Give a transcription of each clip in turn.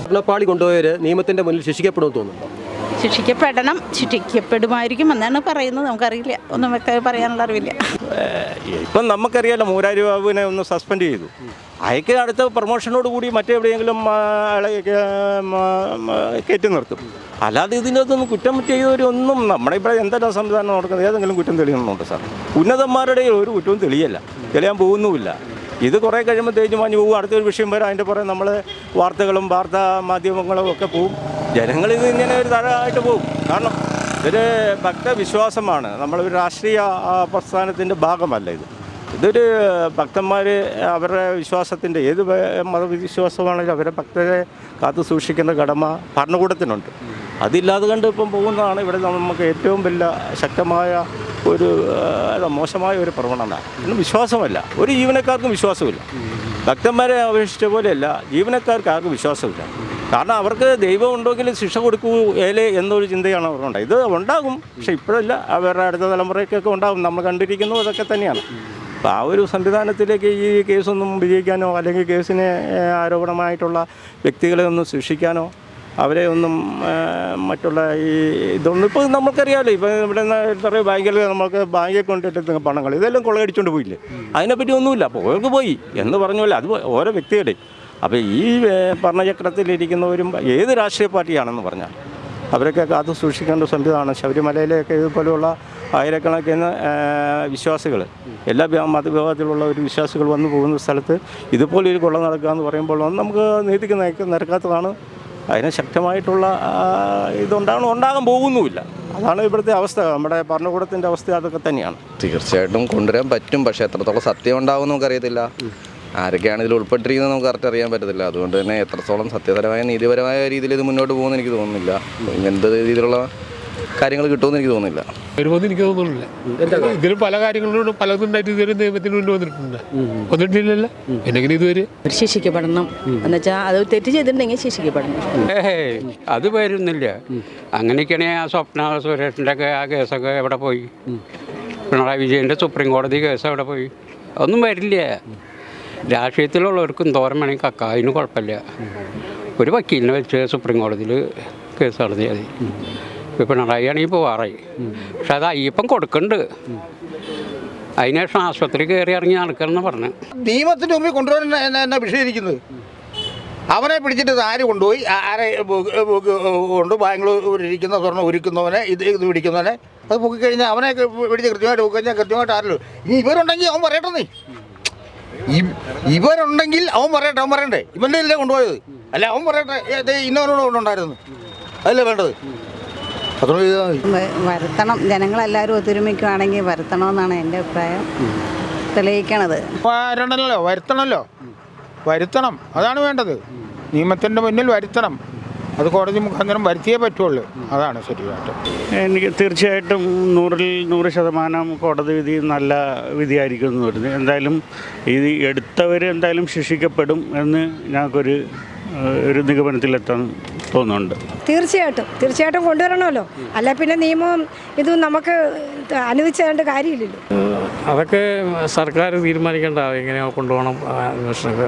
സ്വർണ്ണപ്പാളി കൊണ്ടുപോയവർ നിയമത്തിൻ്റെ മുന്നിൽ ശിക്ഷിക്കപ്പെടുമെന്ന് തോന്നുന്നു. ശിക്ഷിക്കപ്പെടുമായിരിക്കും എന്നാണ് പറയുന്നത്. നമുക്കറിയില്ല, ഒന്നും വ്യക്തമായി പറയാനുള്ള അറിവില്ല. ഇപ്പം നമുക്കറിയാലോ, മൂരാരി ബാബുവിനെ ഒന്ന് സസ്പെൻഡ് ചെയ്തു. അയക്ക് അടുത്ത പ്രൊമോഷനോട് കൂടി മറ്റെവിടെയെങ്കിലും ആളെ കയറ്റി നിർത്തും. അല്ലാതെ ഇതിനകത്തൊന്നും കുറ്റം ചെയ്തവരൊന്നും നമ്മുടെ ഇവിടെ എന്തെല്ലാം സംവിധാനം നടക്കുന്നത് ഏതെങ്കിലും കുറ്റം തെളിയുന്നുണ്ട് സാർ? ഉന്നതന്മാരുടെ ഒരു കുറ്റവും തെളിയാൻ പോകുന്നുമില്ല. ഇത് കുറേ കഴിയുമ്പോൾ തേഞ്ഞ് മാഞ്ഞ് പോകും. അടുത്തൊരു വിഷയം വരും, അതിൻ്റെ പുറമെ നമ്മൾ വാർത്തകളും വാർത്താ മാധ്യമങ്ങളും ഒക്കെ പോവും. ജനങ്ങളിത് ഇങ്ങനെ ഒരു തരമായിട്ട് പോകും. കാരണം ഇതൊരു ഭക്തവിശ്വാസമാണ്. നമ്മളൊരു രാഷ്ട്രീയ പ്രസ്ഥാനത്തിൻ്റെ ഭാഗമല്ല ഇത്. ഇതൊരു ഭക്തന്മാർ അവരുടെ വിശ്വാസത്തിൻ്റെ ഏത് മതവിശ്വാസമാണെങ്കിലും അവരെ ഭക്തരെ കാത്തു സൂക്ഷിക്കുന്ന കടമ ഭരണകൂടത്തിനുണ്ട്. അതില്ലാതെ കണ്ട് ഇപ്പം പോകുന്നതാണ് ഇവിടെ നമുക്ക് ഏറ്റവും വലിയ ശക്തമായ ഒരു മോശമായ ഒരു പ്രവണത. ഒന്നും വിശ്വാസമല്ല, ഒരു ജീവനക്കാർക്കും വിശ്വാസമില്ല. ഭക്തന്മാരെ അപേക്ഷിച്ച പോലെയല്ല, ജീവനക്കാർക്ക് ആർക്കും വിശ്വാസമില്ല. കാരണം അവർക്ക് ദൈവം ഉണ്ടെങ്കിൽ ശിക്ഷ കൊടുക്കൂലേ എന്നൊരു ചിന്തയാണ് അവർക്കുണ്ടായത്. ഇത് ഉണ്ടാകും, പക്ഷേ ഇപ്പോഴല്ല, അവരുടെ അടുത്ത തലമുറയ്ക്കൊക്കെ ഉണ്ടാകും. നമ്മൾ കണ്ടിരിക്കുന്നു അതൊക്കെ തന്നെയാണ്. അപ്പോൾ ആ ഒരു സംവിധാനത്തിലേക്ക് ഈ കേസൊന്നും വിജയിക്കാനോ അല്ലെങ്കിൽ കേസിന് ആരോപണമായിട്ടുള്ള വ്യക്തികളെ ഒന്നും ശിക്ഷിക്കാനോ അവരെ ഒന്നും മറ്റുള്ള ഇതൊന്നും ഇപ്പോൾ നമുക്കറിയാമല്ലോ. ഇപ്പോൾ ഇവിടെ എത്ര ബാങ്കിൽ ബാങ്കിൽ കൊണ്ടിട്ട് പണങ്ങൾ ഇതെല്ലാം കൊള്ളയടിച്ചുകൊണ്ട് പോയില്ലേ? അതിനെപ്പറ്റി ഒന്നുമില്ല. അപ്പോൾ അവർക്ക് പോയി എന്ന് പറഞ്ഞ അത് ഓരോ വ്യക്തിയുടെ. അപ്പോൾ ഈ ഭരണചക്രത്തിലിരിക്കുന്നവരും ഏത് രാഷ്ട്രീയ പാർട്ടിയാണെന്ന് പറഞ്ഞാൽ അവരൊക്കെ കാത്തു സൂക്ഷിക്കേണ്ട സംവിധാനം. ശബരിമലയിലേക്ക് ഇതുപോലെയുള്ള ആയിരക്കണക്കിന് വിശ്വാസികൾ, എല്ലാ മതവിഭാഗത്തിലുള്ള ഒരു വിശ്വാസികൾ വന്നു പോകുന്ന സ്ഥലത്ത് ഇതുപോലെ ഒരു കൊള്ള നടക്കുക എന്ന് പറയുമ്പോൾ നമുക്ക് നീതിക്ക് നിരക്കാത്തതാണ്. അതിന് ശക്തമായിട്ടുള്ള ഉണ്ടാകാൻ പോകുന്നുമില്ല. അതാണ് ഇവിടുത്തെ അവസ്ഥ. നമ്മുടെ ഭരണകൂടത്തിൻ്റെ അവസ്ഥ അതൊക്കെ തന്നെയാണ്. തീർച്ചയായിട്ടും കൊണ്ടുവരാൻ പറ്റും, പക്ഷേ എത്രത്തോളം സത്യം ഉണ്ടാവും നമുക്കറിയത്തില്ല. ആരൊക്കെയാണ് ഇതിൽ ഉൾപ്പെട്ടിരിക്കുന്നത് നമുക്ക് കറക്റ്റ് അറിയാൻ പറ്റത്തില്ല. അതുകൊണ്ട് തന്നെ എത്രത്തോളം സത്യപരമായ നീതിപരമായ രീതിയിൽ ഇത് മുന്നോട്ട് പോകുമെന്ന് എനിക്ക് തോന്നുന്നില്ല. ഇങ്ങനത്തെ രീതിയിലുള്ള കാര്യങ്ങൾ കിട്ടുമെന്ന് എനിക്ക് തോന്നുന്നില്ല. വരുമെന്ന് എനിക്ക് തോന്നുന്നില്ല. ഇതിൽ പല കാര്യങ്ങളിലും പലതുണ്ടായിട്ട് ഇതുവരെ നിയമത്തിന് മുന്നിൽ വന്നിട്ടില്ലല്ലോ. എന്നെങ്കിലും ഇതുവരെ ശിക്ഷിക്കപ്പെടണം എന്ന് വെച്ചാൽ അത് തെറ്റ് ചെയ്തിട്ടുണ്ടെങ്കിൽ ശിക്ഷിക്കപ്പെടണം. അത് വരുന്നില്ല. അങ്ങനെയൊക്കെയാണെങ്കിൽ ആ സ്വപ്ന സുരേഷിൻ്റെ ഒക്കെ ആ കേസൊക്കെ എവിടെ പോയി? പിണറായി വിജയൻ്റെ സുപ്രീം കോടതി കേസ് എവിടെ പോയി? ഒന്നും വരില്ല. രാഷ്ട്രീയത്തിലുള്ളവർക്കും തോരം വേണമെങ്കിൽ കക്ക, അതിന് കുഴപ്പമില്ല. ഒരു വക്കീലിനെ വെച്ച് സുപ്രീം കോടതിയിൽ കേസ് നടത്തിയാൽ മതി. ഇപ്പോൾ പിണറായി ആണെങ്കിൽ പോവാറായി, പക്ഷെ അത് അയ്യപ്പം കൊടുക്കുന്നുണ്ട്. അതിനുശേഷം ആശുപത്രി കയറി ഇറങ്ങി നടക്കണമെന്ന് പറഞ്ഞു. നിയമത്തിൻ്റെ മുമ്പിൽ കൊണ്ടുവരാൻ എന്നെ വിഷയിരിക്കുന്നത്. അവനെ പിടിച്ചിട്ട് ആര് കൊണ്ടുപോയി, ആരെ കൊണ്ട് ബാംഗ്ലൂരിരിക്കുന്ന സ്വർണ്ണം ഒരുക്കുന്നവനെ ഇത് പിടിക്കുന്നവനെ അത് പൊക്കിക്കഴിഞ്ഞാൽ അവനെ പിടിച്ച് കൃത്യമായിട്ട് പൊക്കിക്കഴിഞ്ഞാൽ കൃത്യമായിട്ട് ആരല്ലോ. ഇനി ഇവരുണ്ടെങ്കിൽ അവൻ പറയട്ടെ. നീ ഇവരുണ്ടെങ്കിൽ അവൻ പറയണ്ടേ. ഇവൻ്റെ അല്ലേ കൊണ്ടുപോയത്? അല്ല, അവൻ പറയട്ടെ ഇന്നവനോട് കൊണ്ടുണ്ടായിരുന്നു. അതല്ലേ വേണ്ടത്. വരുത്തണം, ജനങ്ങളെല്ലാവരും ഒത്തൊരുമിക്കുകയാണെങ്കിൽ വരുത്തണമെന്നാണ് എൻ്റെ അഭിപ്രായം. തെളിയിക്കണത് വരുത്തണം, അതാണ് വേണ്ടത്. നിയമത്തിൻ്റെ മുന്നിൽ വരുത്തണം. അത് കോടതി മുഖാന്തരം വരുത്തിയേ പറ്റുള്ളൂ. അതാണ് ശരിയായിട്ട്. എനിക്ക് തീർച്ചയായിട്ടും 100% കോടതി വിധി നല്ല വിധിയായിരിക്കും എന്ന് പറഞ്ഞു. എന്തായാലും ഇത് എടുത്തവർ എന്തായാലും ശിക്ഷിക്കപ്പെടും എന്ന് ഞങ്ങൾക്കൊരു നിഗമനത്തിലെത്താൻ തോന്നുന്നുണ്ട്. തീർച്ചയായിട്ടും കൊണ്ടുവരണമല്ലോ. അല്ല പിന്നെ നിയമം ഇത് നമുക്ക് അനുവദിച്ചേണ്ട കാര്യമില്ലല്ലോ. അതൊക്കെ സർക്കാർ തീരുമാനിക്കേണ്ട എങ്ങനെയാ കൊണ്ടുപോകണം. അന്വേഷണമൊക്കെ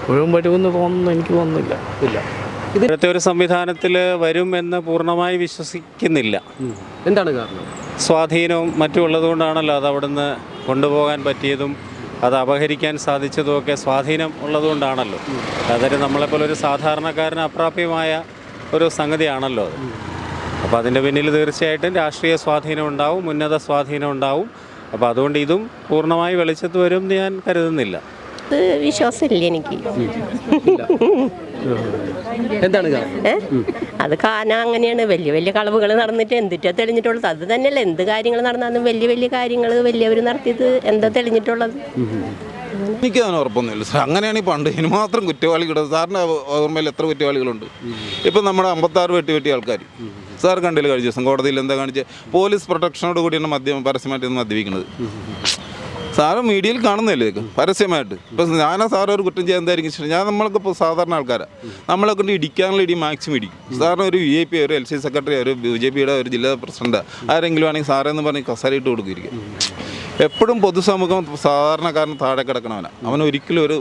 മുഴുവൻ വരുമെന്ന് തോന്നുന്നു എനിക്ക് തോന്നുന്നില്ല. ഇപ്പോഴത്തെ ഒരു സംവിധാനത്തിൽ വരുമെന്ന് പൂർണ്ണമായി വിശ്വസിക്കുന്നില്ല. എന്താണ് കാരണം? സ്വാധീനവും മറ്റും ഉള്ളതുകൊണ്ടാണല്ലോ അത് അവിടുന്ന് കൊണ്ടുപോകാൻ പറ്റിയതും അത് അപഹരിക്കാൻ സാധിച്ചതുമൊക്കെ സ്വാധീനം ഉള്ളതുകൊണ്ടാണല്ലോ. അതൊരു നമ്മളെപ്പോലെ ഒരു സാധാരണക്കാരന് അപ്രാപ്യമായ ഒരു സംഗതിയാണല്ലോ അത്. അപ്പോൾ അതിൻ്റെ പിന്നിൽ തീർച്ചയായിട്ടും രാഷ്ട്രീയ സ്വാധീനം ഉണ്ടാവും, ഉന്നത സ്വാധീനം ഉണ്ടാവും. അപ്പോൾ അതുകൊണ്ട് ഇതും പൂർണ്ണമായി വെളിച്ചത്ത് വരും എന്ന് ഞാൻ കരുതുന്നില്ല. അത് വിശ്വാസമില്ല എനിക്ക്. എന്താണ് കാരണം? അത് കാരണം അങ്ങനെയാണ്. വലിയ കളവുകൾ നടന്നിട്ട് എന്തിട്ടാ തെളിഞ്ഞിട്ടുള്ളത്? അത് തന്നെയല്ല, എന്ത് കാര്യങ്ങൾ നടന്നാലും വലിയ കാര്യങ്ങൾ വലിയവർ നടത്തിയത് എന്താ തെളിഞ്ഞിട്ടുള്ളത്? എനിക്ക് അതിന് ഉറപ്പൊന്നുമില്ല സാർ. അങ്ങനെയാണ് ഈ പണ്ട് ഇതിന് മാത്രം കുറ്റവാളികൾ. സാറിൻ്റെ ഓർമ്മയിൽ എത്ര കുറ്റവാളികളുണ്ട്? ഇപ്പം നമ്മുടെ 56 വെട്ടി ആൾക്കാർ സാർ കണ്ടില്ല കഴിഞ്ഞ ദിവസം കോടതിയിൽ എന്താ കാണിച്ചത്? പോലീസ് പ്രൊട്ടക്ഷനോട് കൂടിയാണ് പരസ്യമായിട്ട് മദ്യപിക്കുന്നത്. സാറ് മീഡിയയിൽ കാണുന്നില്ലേ പരസ്യമായിട്ട്? ഇപ്പം ഞാനാ സാറ് ഒരു കുറ്റം ചെയ്യാൻ എന്തായിരിക്കും ഇഷ്ടം? നമ്മൾക്കിപ്പോൾ സാധാരണ ആൾക്കാരാണ്, നമ്മളെ കൊണ്ട് ഇടിക്കാനുള്ള ഇടി മാക്സിമം ഇടിക്കും. സാറിന് ഒരു VIP, ഒരു LC സെക്രട്ടറി, ഒരു BJPയുടെ ഒരു ജില്ലാ പ്രസിഡന്റ് ആരെങ്കിലും ആണെങ്കിൽ സാറേന്ന് പറഞ്ഞ് കസരയിട്ട് കൊടുക്കിയിരിക്കും. എപ്പോഴും പൊതുസമൂഹം സാധാരണക്കാരന് താഴെ കിടക്കണവനാണ്. അവനൊരിക്കലും ഒരു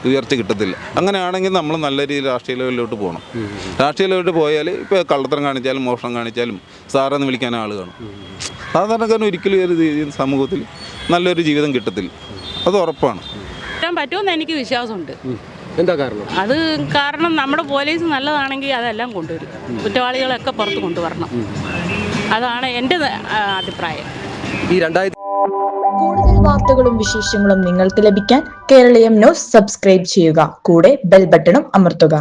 ഉയർച്ച കിട്ടത്തില്ല. അങ്ങനെയാണെങ്കിൽ നമ്മൾ നല്ല രീതിയിൽ രാഷ്ട്രീയ ലെവലിലോട്ട് പോകണം. രാഷ്ട്രീയ ലെവലിലോട്ട് പോയാൽ ഇപ്പോൾ കള്ളത്തരം കാണിച്ചാലും മോഷണം കാണിച്ചാലും സാറെന്ന് വിളിക്കാൻ ആൾ കാണും. സാധാരണക്കാരന് ഒരിക്കലും ഒരു സമൂഹത്തിൽ നല്ലൊരു ജീവിതം കിട്ടത്തില്ല, അത് ഉറപ്പാണ്. പറ്റുമെന്ന് എനിക്ക് വിശ്വാസമുണ്ട്. എന്താ കാരണം? അത് കാരണം നമ്മുടെ പോലീസ് നല്ലതാണെങ്കിൽ അതെല്ലാം കൊണ്ടുവരും, കുറ്റവാളികളൊക്കെ പുറത്ത് കൊണ്ടുവരണം. അതാണ് എൻ്റെ അഭിപ്രായം. ഈ 2000 കൂടുതൽ വാർത്തകളും വിശേഷങ്ങളും നിങ്ങൾക്ക് ലഭിക്കാൻ കേരളീയം ന്യൂസ് സബ്സ്ക്രൈബ് ചെയ്യുക. കൂടെ ബെൽ ബട്ടണും അമർത്തുക.